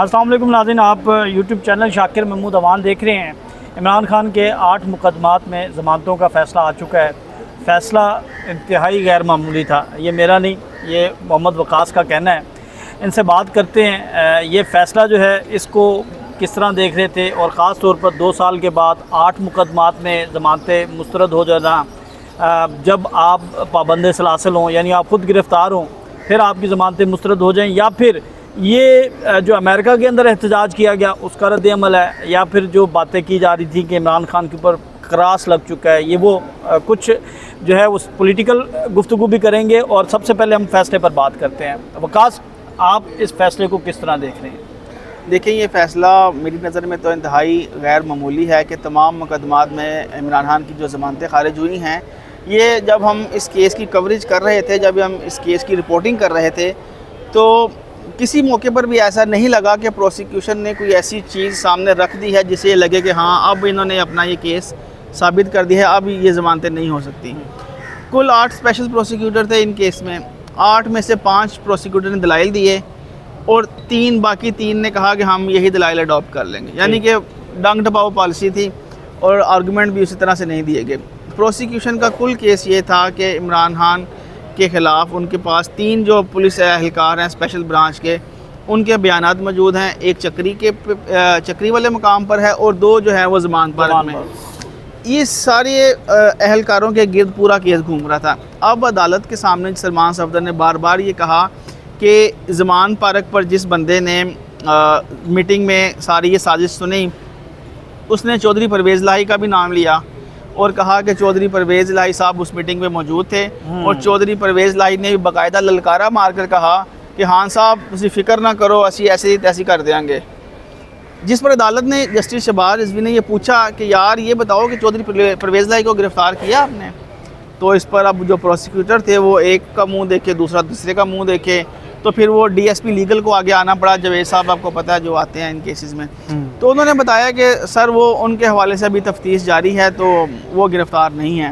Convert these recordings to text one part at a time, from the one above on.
अस्सलाम वालेकुम नाज़रीन, आप यूट्यूब चैनल शाकिर महमूद अवान देख रहे हैं। इमरान खान के 8 मुकदमात में ज़मानतों का फ़ैसला आ चुका है। फ़ैसला इंतहाई गैर मामूली था। ये मेरा नहीं, ये मोहम्मद वकास का कहना है। इनसे बात करते हैं ये फ़ैसला जो है इसको किस तरह देख रहे थे, और ख़ास तौर पर 2 साल के बाद 8 मुकदमात में ज़मानतें मुस्तरद हो जाना, जब आप पाबंद सलासिल हों यानी आप ख़ुद गिरफ़्तार हों फिर आपकी ज़मानतें मुस्तरद हो जाएं, या फिर ये जो अमेरिका के अंदर एहतजाज किया गया उसका रद्द-ए-अमल है, या फिर जो बातें की जा रही थी कि इमरान खान के ऊपर क्रास लग चुका है, ये वो कुछ जो है उस पॉलिटिकल गुफ्तगू भी करेंगे। और सबसे पहले हम फ़ैसले पर बात करते हैं। वकास, आप इस फ़ैसले को किस तरह देख रहे हैं? देखिए, ये फ़ैसला मेरी नज़र में तो इंतहाई गैर मामूली है कि तमाम मुकदमात में इमरान खान की जो ज़मानतें खारिज हुई हैं, ये जब हम इस केस की कवरेज कर रहे थे, जब हम इस केस की रिपोर्टिंग कर रहे थे, तो किसी मौके पर भी ऐसा नहीं लगा कि प्रोसिक्यूशन ने कोई ऐसी चीज़ सामने रख दी है जिससे ये लगे कि हाँ अब इन्होंने अपना ये केस साबित कर दिया है, अब ये ज़मानतें नहीं हो सकती। कुल 8 स्पेशल प्रोसिक्यूटर थे इन केस में। 8 में से 5 प्रोसिक्यूटर ने दलाइल दिए और बाकी तीन ने कहा कि हम यही दलाइल अडॉप्ट कर लेंगे, यानी कि डंग टपाओ पॉलिसी थी और आर्गूमेंट भी उसी तरह से नहीं दिए गए। प्रोसिक्यूशन का कुल केस ये था कि इमरान खान के ख़िलाफ़ उनके पास 3 जो पुलिस एहलकार हैं स्पेशल ब्रांच के, उनके बयानात मौजूद हैं। एक चक्री वाले मकाम पर है और 2 जो है वो ज़मान पार्क में। ये सारे एहलकारों के गिर्द पूरा केस घूम रहा था। अब अदालत के सामने सलमान सफदर ने बार बार ये कहा कि ज़मान पार्क पर जिस बंदे ने मीटिंग में सारी ये साजिश सुनी, उसने चौधरी परवेज़ लाही का भी नाम लिया और कहा कि चौधरी परवेज़ लाही साहब उस मीटिंग में मौजूद थे, और चौधरी परवेज़ लाही ने भी बाकायदा ललकारा मारकर कहा कि हाँ साहब तुसी फिक्र ना करो, असी ऐसी तैसी कर देंगे। जिस पर अदालत ने जस्टिस शहबाज रिजवी ने ये पूछा कि यार ये बताओ कि चौधरी परवेज़ लाही को गिरफ़्तार किया आपने? तो इस पर अब जो प्रोसिक्यूटर थे वो एक का मुँह देखे, दूसरा दूसरे का मुँह देखे, तो फिर वो DSP लीगल को आगे आना पड़ा। जवेद साहब आपको पता है जो आते हैं इन केसेस में, तो उन्होंने बताया कि सर वो उनके हवाले से अभी तफ्तीश जारी है, तो वो गिरफ़्तार नहीं है।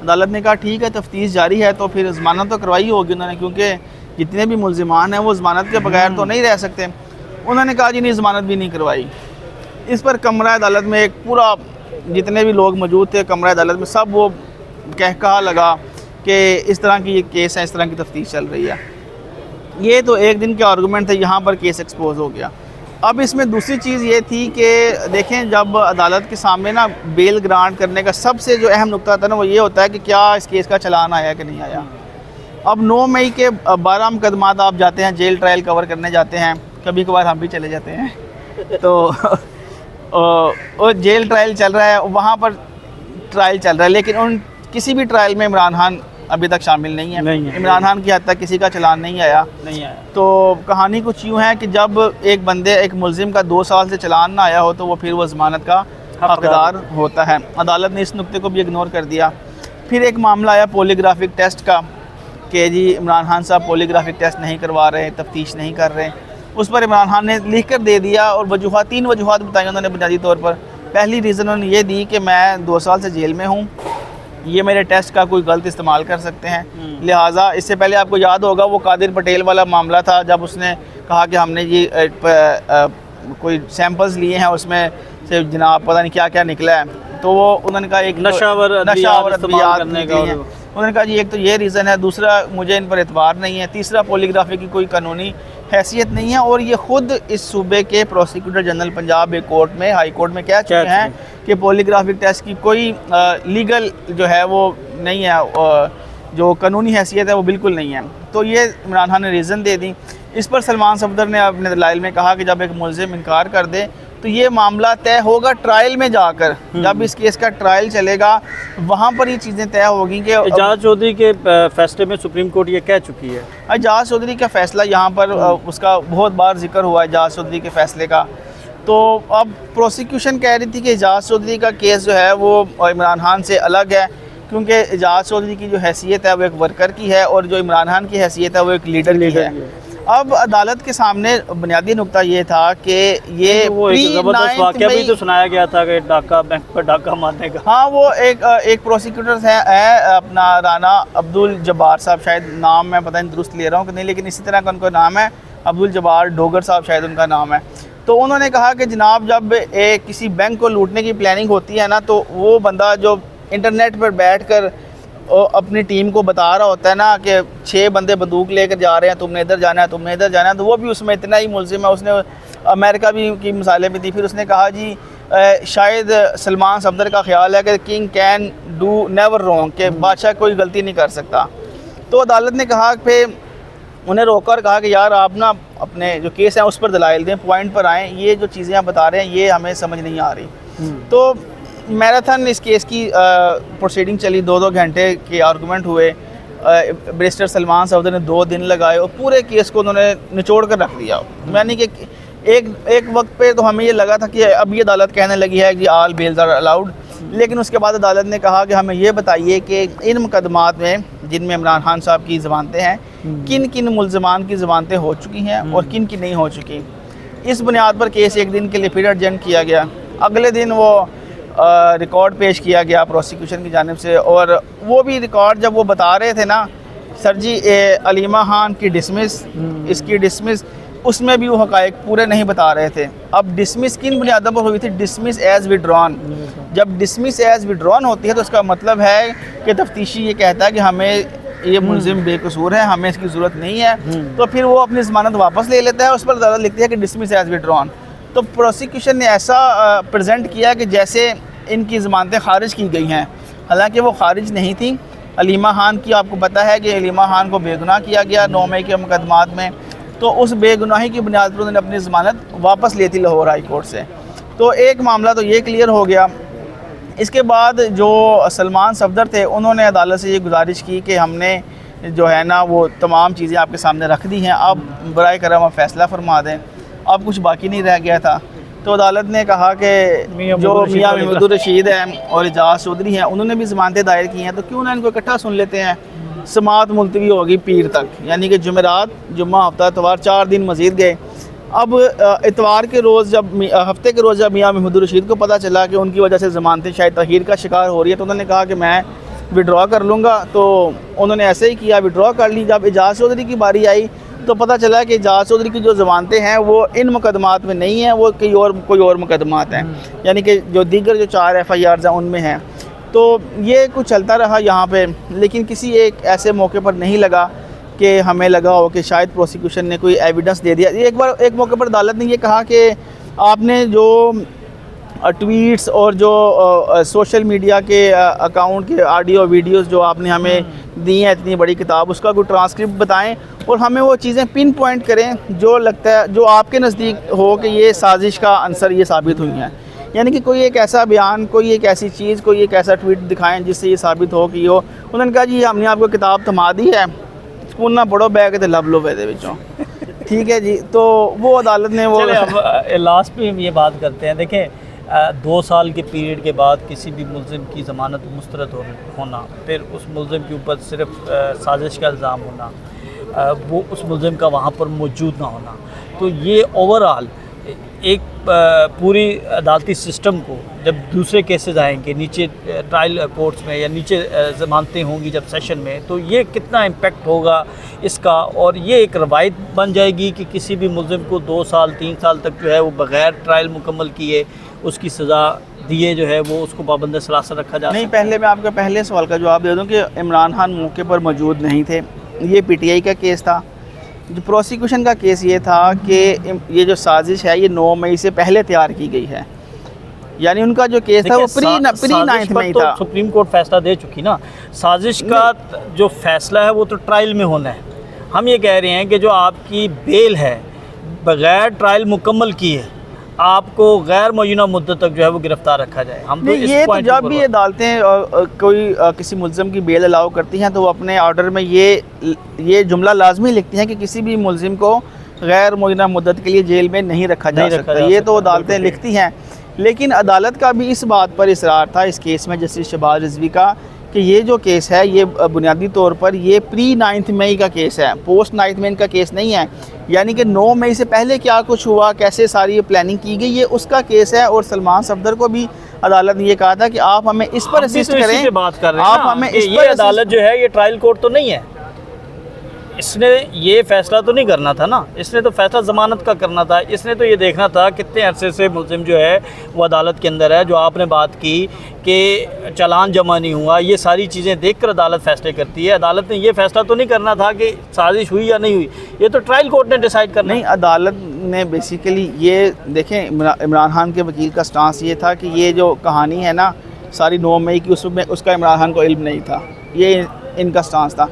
अदालत ने कहा ठीक है, तफ्तीश जारी है तो फिर ज़मानत तो करवाई होगी उन्होंने, क्योंकि जितने भी मुल्ज़िमान हैं वो ज़मानत के बगैर तो नहीं रह सकते। उन्होंने कहा जी नहीं, ज़मानत भी नहीं करवाई। इस पर कमरा अदालत में एक पूरा जितने भी लोग मौजूद थे कमरा अदालत में, सब वो कहा लगा कि इस तरह की ये केस है, इस तरह की तफ्तीश चल रही है। ये तो एक दिन के आर्गूमेंट थे, यहाँ पर केस एक्सपोज हो गया। अब इसमें दूसरी चीज़ ये थी कि देखें, जब अदालत के सामने ना बेल ग्रांट करने का सबसे जो अहम नुकता था ना वो ये होता है कि क्या इस केस का चलान आया कि नहीं आया। अब 9 मई के 12 मुकदमात आप जाते हैं जेल ट्रायल कवर करने जाते हैं, कभी कभार हम भी चले जाते हैं तो जेल ट्रायल चल रहा है, वहाँ पर ट्रायल चल रहा है, लेकिन उन किसी भी ट्रायल में इमरान खान अभी तक शामिल नहीं है। इमरान खान की हद तक किसी का चलान नहीं आया। तो कहानी कुछ यूँ है कि जब एक मुलजिम का 2 साल से चलान ना आया हो तो वो फिर वो ज़मानत का हकदार होता है। अदालत ने इस नुक्ते को भी इग्नोर कर दिया। फिर एक मामला आया पॉलीग्राफिक टेस्ट का कि जी इमरान खान साहब पॉलीग्राफिक टेस्ट नहीं करवा रहे, तफ्तीश नहीं कर रहे। उस पर इमरान खान ने लिख कर दे दिया और 3 वजूहात बताई उन्होंने बुनियादी तौर पर। पहली रीज़न उन्होंने ये दी कि मैं 2 साल से जेल में हूँ, ये मेरे टेस्ट का कोई गलत इस्तेमाल कर सकते हैं, लिहाजा इससे पहले आपको याद होगा वो कादिर पटेल वाला मामला था, जब उसने कहा कि हमने ये कोई सैंपल्स लिए हैं उसमें से जनाब पता नहीं क्या क्या निकला है, तो वो उन्होंने कहा एक नशावर अद्वियात करने का, उन्होंने कहा जी एक तो ये रीज़न है, दूसरा मुझे इन पर एतबार नहीं है, तीसरा पॉलीग्राफी की कोई कानूनी हैसियत नहीं है। और ये ख़ुद इस सूबे के प्रोसिक्यूटर जनरल पंजाब एक कोर्ट में हाई कोर्ट में कह चुके हैं कि पॉलीग्राफिक टेस्ट की कोई लीगल जो है वो नहीं है, जो कानूनी हैसियत है वो बिल्कुल नहीं है। तो ये इमरान खान ने रीज़न दे दी। इस पर सलमान सफदर ने अपने दलाइल में कहा कि जब एक मुलजिम इनकार कर दे तो ये मामला तय होगा ट्रायल में जाकर, जब इस केस का ट्रायल चलेगा वहाँ पर ये चीज़ें तय होगी कि एजाज चौधरी के फैसले में सुप्रीम कोर्ट ये कह चुकी है। एजाज चौधरी का फ़ैसला यहाँ पर उसका बहुत बार जिक्र हुआ एजाज चौधरी के फ़ैसले का। तो अब प्रोसिक्यूशन कह रही थी कि एजाज चौधरी का केस जो है वो इमरान खान से अलग है, क्योंकि एजाज चौधरी की जो हैसियत है वो एक वर्कर की है और जो इमरान खान की हैसियत है वो एक लीडर की है। अब अदालत के सामने बुनियादी नुकता ये था कि ये वो एक ज़बरदस्त वाक़या भी तो सुनाया गया था कि डाका बैंक पर डाका मारने का। हाँ, वो एक प्रोसिक्यूटर है अपना राना अब्दुल जब्बार साहब, शायद नाम मैं पता नहीं दुरुस्त ले रहा हूँ कि नहीं, लेकिन इसी तरह का उनका नाम है, अब्दुल जब्बार डोगर साहब शायद उनका नाम है। तो उन्होंने कहा कि जनाब जब किसी बैंक को लूटने की प्लानिंग होती है ना, तो वो बंदा जो इंटरनेट पर बैठकर अपनी टीम को बता रहा होता है ना कि 6 बंदे बंदूक लेकर जा रहे हैं, तुमने इधर जाना है, तुमने इधर जाना है, तो वो भी उसमें इतना ही मुलजिम है। उसने अमेरिका भी की मिसालें भी दी। फिर उसने कहा जी शायद सलमान सफदर का ख्याल है कि king can do never wrong, कि बादशाह कोई गलती नहीं कर सकता। तो अदालत ने कहा फिर उन्हें रोका और कहा कि यार आप ना अपने जो केस हैं उस पर दलाइल दें, पॉइंट पर आएँ, ये जो चीज़ें आप बता रहे हैं ये हमें समझ नहीं आ रही। तो मैराथन इस केस की प्रोसीडिंग चली, 2-2 घंटे के आर्गूमेंट हुए। बैरिस्टर सलमान सफदर ने 2 दिन लगाए और पूरे केस को उन्होंने निचोड़ कर रख दिया। यानी कि एक वक्त पे तो हमें ये लगा था कि अब ये अदालत कहने लगी है कि ऑल बेल्स आर अलाउड, लेकिन उसके बाद अदालत ने कहा कि हमें ये बताइए कि इन मुकदमात में जिनमें इमरान खान साहब की ज़मानतें हैं, किन किन मुल्ज़मान की ज़मानतें हो चुकी हैं और किन की नहीं हो चुकी। इस बुनियाद पर केस 1 दिन के लिए फिर एडजर्न किया गया। अगले दिन वो रिकॉर्ड पेश किया गया प्रोसिक्यूशन की जानिब से, और वो भी रिकॉर्ड जब वो बता रहे थे ना सर जी अलीमा खान की डिसमिस, इसकी डिसमिस, उसमें भी वो हक़ाइक़ पूरे नहीं बता रहे थे। अब डिसमिस किन बुनियादों पर हुई थी? Dismiss as withdrawn. जब डिसमिस एज़ विड्रॉन होती है तो उसका मतलब है कि तफ्तीशी ये कहता है कि हमें ये मुलजिम बेकसूर है, हमें इसकी ज़रूरत नहीं है, तो फिर वो अपनी ज़मानत वापस ले लेता है। उस पर अदालत लिखती है कि डिसमिस एज़ विड्रॉन। तो प्रोसिक्यूशन ने ऐसा प्रेजेंट किया कि जैसे इनकी ज़मानतें खारिज की गई हैं, हालांकि वो खारिज नहीं थी। अलीमा खान की आपको पता है कि अलीमा खान को बेगुनाह किया गया 9 मई के मुकदमात में, तो उस बेगुनाही की बुनियाद पर उन्होंने अपनी ज़मानत वापस ली थी लाहौर हाई कोर्ट से। तो एक मामला तो ये क्लियर हो गया। इसके बाद जो सलमान सफदर थे उन्होंने अदालत से ये गुजारिश की कि हमने जो है ना वो तमाम चीज़ें आपके सामने रख दी हैं, अब बराए करम आप फ़ैसला फरमा दें, अब कुछ बाकी नहीं रह गया था। तो अदालत ने कहा कि जो मियाँ महमूद रशीद हैं और एजाज चौधरी हैं उन्होंने भी ज़मानतें दायर की हैं, तो क्यों ना इनको इकट्ठा सुन लेते हैं। समात मुलतवी होगी पीर तक, यानी कि जुमेरात, जुम्मा, हफ्ता, इतवार, 4 दिन मज़ीद गए। अब इतवार के रोज़ जब हफ्ते के रोज़ जब मियाँ महमूद रशीद को पता चला कि उनकी वजह से ज़मानतें शायद तग़यीर का शिकार हो रही है, तो उन्होंने कहा कि मैं विड्रॉ कर लूँगा। तो उन्होंने ऐसे ही किया, विड्रॉ कर ली। जब एजाज चौधरी की बारी आई तो पता चला कि एजाज चौधरी की जो ज़मानतें हैं वो इन मुकदमात में नहीं हैं, वो कोई और मुकदमात हैं, यानी कि जो दीगर जो 4 FIRs हैं उनमें हैं। तो ये कुछ चलता रहा यहाँ पे, लेकिन किसी एक ऐसे मौके पर नहीं लगा कि हमें लगा हो कि शायद प्रोसिक्यूशन ने कोई एविडेंस दे दिया। एक मौके पर अदालत ने ये कहा कि आपने जो ट्वीट्स और जो सोशल मीडिया के अकाउंट के ऑडियो वीडियोस जो आपने हमें दी हैं, इतनी बड़ी किताब, उसका कोई ट्रांसक्रिप्ट बताएं और हमें वो चीज़ें पिन पॉइंट करें जो लगता है, जो आपके नज़दीक हो कि ये साजिश का अंसर ये साबित हुई हैं। यानी कि कोई एक ऐसा बयान, कोई एक ऐसी चीज़, कोई एक ऐसा ट्वीट दिखाएं जिससे ये साबित हो कि हो। उन्होंने कहा जी हमने आपको किताब थमा दी है, स्कूल ना पढ़ो, बैग तो लब लो दे विचों। ठीक है जी। तो वो अदालत ने वो लास्ट में हम ये बात करते हैं। देखें 2 साल के पीरियड के बाद किसी भी मुल्ज़िम की ज़मानत मुस्तरद होना, फिर उस मुल्ज़िम के ऊपर सिर्फ साजिश का इल्ज़ाम होना, वो उस मुल्ज़िम का वहाँ पर मौजूद ना होना, तो ये ओवरऑल एक पूरी अदालती सिस्टम को जब दूसरे केसेस आएंगे नीचे ट्रायल कोर्ट्स में या नीचे ज़मानतें होंगी जब सेशन में, तो ये कितना इम्पेक्ट होगा इसका, और ये एक रवायत बन जाएगी कि किसी भी मुल्ज़िम को 2 साल 3 साल तक जो है वो बग़ैर ट्रायल मुकम्मल किए उसकी सज़ा दिए जो है वो उसको पाबंद सलासत रखा जा नहीं। पहले मैं आपके पहले सवाल का जवाब दे दूं कि इमरान खान मौके पर मौजूद नहीं थे। ये PTI का केस था। जो प्रोसिक्यूशन का केस ये था कि ये जो साजिश है ये 9 मई से पहले तैयार की गई है, यानी उनका जो केस था वो प्री 9 मई था। सुप्रीम कोर्ट फैसला दे चुकी ना, साजिश का जो फैसला है वो तो ट्रायल में होना है। हम ये कह रहे हैं कि जो आपकी बेल है बग़ैर ट्रायल मुकम्मल किए आपको गैर मुअय्यना मुद्दत तक जो है वो गिरफ्तार रखा जाए। हम तो ये तो जब भी अदालतें कोई किसी मुल्ज़िम की बेल अलाउ करती हैं तो वो अपने ऑर्डर में ये जुमला लाजमी लिखती हैं कि किसी भी मुल्ज़िम को गैर मुअय्यना मुद्दत के लिए जेल में नहीं रखा जा सकता। ये तो अदालतें लिखती हैं, लेकिन अदालत का भी इस बात पर इसरार था इस केस में जस्टिस शहबाज रिजवी का कि ये जो केस है ये बुनियादी तौर पर ये प्री 9 मई का केस है, पोस्ट 9 मई का केस नहीं है। यानी कि 9 मई से पहले क्या कुछ हुआ, कैसे सारी ये प्लानिंग की गई, ये उसका केस है। और सलमान सफदर को भी अदालत ने ये कहा था कि आप हमें इस पर असिस्ट करें, बात कर रहे हैं आप हमें इस पर अदालत जो है ये ट्रायल कोर्ट तो नहीं है। इसने ये फ़ैसला तो नहीं करना था ना, इसने तो फ़ैसला ज़मानत का करना था। इसने तो ये देखना था कितने अरसे से मुलज़िम जो है वो अदालत के अंदर है। जो आपने बात की कि चालान जमा नहीं हुआ, ये सारी चीज़ें देखकर अदालत फ़ैसले करती है। अदालत ने ये फ़ैसला तो नहीं करना था कि साजिश हुई या नहीं हुई, ये तो ट्रायल कोर्ट ने डिसाइड करना। नहीं, अदालत ने बेसिकली ये देखें, इमरान खान के वकील का स्टांस ये था कि ये जो कहानी है ना सारी 9 मई की, उसमें उसका इमरान खान को इल्म नहीं था, ये इनका स्टांस था।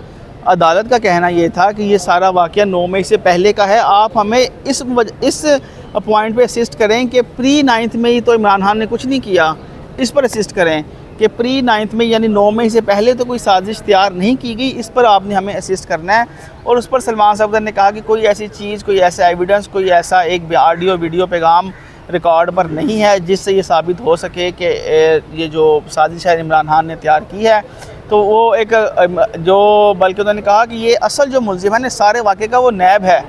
अदालत का कहना ये था कि ये सारा वाक़या 9 मई से पहले का है, आप हमें इस पॉइंट पे असिस्ट करें कि प्री 9 मई तो इमरान खान ने कुछ नहीं किया, इस पर असिस्ट करें कि प्री 9 मई यानी 9 मई से पहले तो कोई साजिश तैयार नहीं की गई, इस पर आपने हमें असिस्ट करना है। और उस पर सलमान सफदर ने कहा कि कोई ऐसी चीज़, कोई ऐसा एविडेंस, कोई ऐसा एक ऑडियो वीडियो पैगाम रिकॉर्ड पर नहीं है जिससे ये साबित हो सके कि ये जो साजिश है इमरान खान ने तैयार की है। तो वो एक जो बल्कि उन्होंने कहा कि ये असल जो मुलज़िम है ना सारे वाक़े का वो नैब है,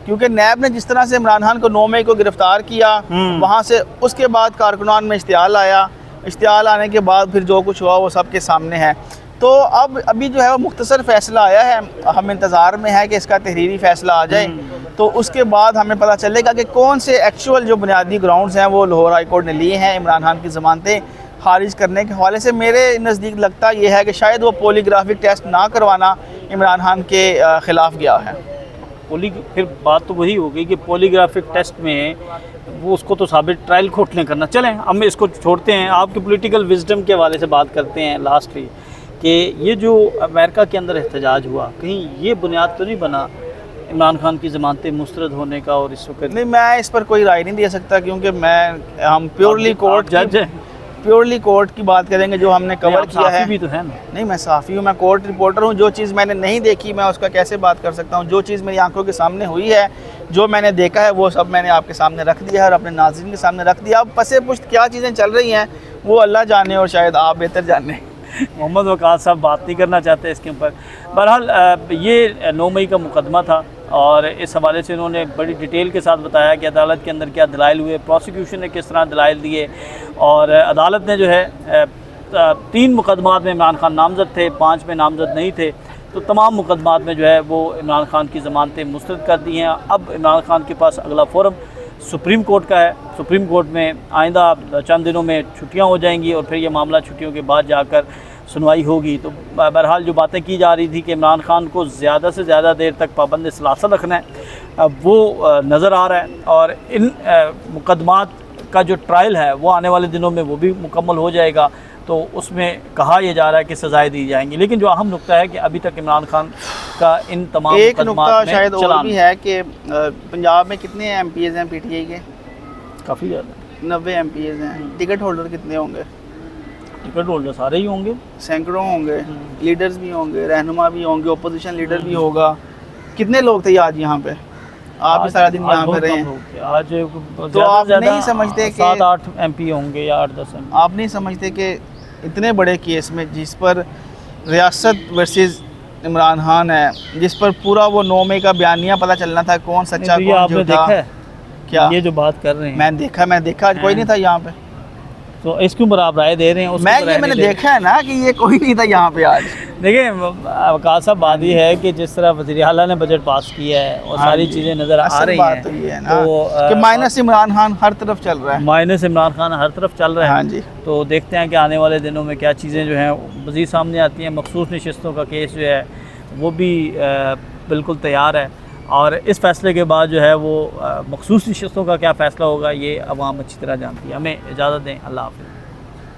क्योंकि नैब ने जिस तरह से इमरान खान को 9 मई को गिरफ़्तार किया, वहाँ से उसके बाद कारकुनान में इश्तिहाल आया, इश्तिहाल आने के बाद फिर जो कुछ हुआ वो सबके सामने है। तो अब अभी जो है वो मुख्तसर फ़ैसला आया है, हम इंतज़ार में है कि इसका तहरीरी फ़ैसला आ जाए, तो उसके बाद हमें पता चलेगा कि कौन से एक्चुअल जो बुनियादी ग्राउंड्स हैं वो लाहौर हाई कोर्ट ने लिए हैं इमरान खान की ज़मानतें खारिज करने के हवाले से। मेरे नज़दीक लगता यह है कि शायद वो पॉलीग्राफिक टेस्ट ना करवाना इमरान खान के ख़िलाफ़ गया है। फिर बात तो वही हो गई कि पॉलीग्राफिक टेस्ट में वो उसको तो साबित ट्रायल कोर्ट ने करना। चलें हम इसको छोड़ते हैं, आपके पॉलिटिकल विजडम के हवाले से बात करते हैं लास्टली कि ये जो अमेरिका के अंदर एहतजाज हुआ, कहीं ये बुनियाद तो नहीं बना इमरान खान की ज़मानतें मुस्तरद होने का? और इस वक्त नहीं, मैं इस पर कोई राय नहीं दे सकता क्योंकि हम प्योरली कोर्ट जज हैं, प्योरली कोर्ट की बात करेंगे जो हमने कवर किया है। भी तो है ना। नहीं, मैं साफ़ी हूँ, मैं कोर्ट रिपोर्टर हूँ। जो चीज़ मैंने नहीं देखी मैं उसका कैसे बात कर सकता हूँ? जो चीज़ मेरी आंखों के सामने हुई है, जो मैंने देखा है वो सब मैंने आपके सामने रख दिया है और अपने नाज़रीन के सामने रख दिया। अब पसे पुश्त क्या चीज़ें चल रही हैं वो अल्लाह जाने और शायद आप बेहतर जाने। मोहम्मद वक़ास साहब बात नहीं करना चाहते इसके ऊपर। बहरहाल ये 9 मई का मुकदमा था और इस हवाले से इन्होंने बड़ी डिटेल के साथ बताया कि अदालत के अंदर क्या दलाइल हुए, प्रोसिक्यूशन ने किस तरह दलाइल दिए, और अदालत ने जो है 3 मुकदमात में इमरान खान नामज़द थे, 5 में नामज़द नहीं थे, तो तमाम मुकदमात में जो है वो इमरान खान की ज़मानतें मुस्तरद कर दी हैं। अब इमरान खान के पास अगला फोरम सुप्रीम कोर्ट का है। सुप्रीम कोर्ट में आइंदा चंद दिनों में छुट्टियां हो जाएंगी और फिर ये मामला छुट्टियों के बाद जाकर सुनवाई होगी। तो बहरहाल जो बातें की जा रही थी कि इमरान खान को ज़्यादा से ज़्यादा देर तक पाबंद सलासल रखना है, वो नज़र आ रहा है। और इन मुकदमात का जो ट्रायल है वो आने वाले दिनों में वो भी मुकम्मल हो जाएगा, तो उसमें कहा यह जा रहा है कि सज़ाएँ दी जाएंगी। लेकिन जो अहम नुकता है कि अभी तक इमरान खान का इन तमाम एक नुकता शायद और भी है कि पंजाब में कितने MPs हैं PTI के? काफ़ी ज़्यादा, 90 MPs हैं। टिकट होल्डर कितने होंगे? टिकट होल्डर सारे ही होंगे, सैकड़ों होंगे, लीडर्स भी होंगे, रहनुमा भी होंगे, ओपोजिशन लीडर भी होगा। कितने लोग थे आज यहाँ पे? आप भी सारा दिन यहाँ पे रहे हैं। आज तो आप नहीं समझते कि 7-8 MP होंगे या 8-10 MP? आप नहीं समझते कि इतने बड़े केस में जिस पर रियासत वर्सेस इमरान खान है, जिस पर पूरा वो 9 मई का बयानिया पता चलना था कौन सच्चा कौन आपने झूठा? देखा है क्या ये जो बात कर रहे हैं? मैं देखा आज कोई नहीं था यहाँ पे। तो इसके ऊपर आप राय दे रहे हैं? मैंने देखा है ना कि ये कोई नहीं था यहाँ पे आज। देखिए वक़ास साहब, बात ये है कि जिस तरह वज़ीर आला ने बजट पास किया है और सारी चीज़ें नज़र आ रही हैं, तो ये है ना कि माइनस इमरान खान हर तरफ चल रहा है, माइनस इमरान खान हर तरफ चल रहा है। हाँ जी। तो देखते हैं कि आने वाले दिनों में क्या चीज़ें जो हैं मज़ीद सामने आती हैं। मखसूस नशिस्तों का केस जो है वो भी बिल्कुल तैयार है, और इस फ़ैसले के बाद जो है वो मखसूस नशिस्तों का क्या फ़ैसला होगा ये अवाम अच्छी तरह जानती है। हमें इजाज़त दें, अल्लाह हाफ़िज़।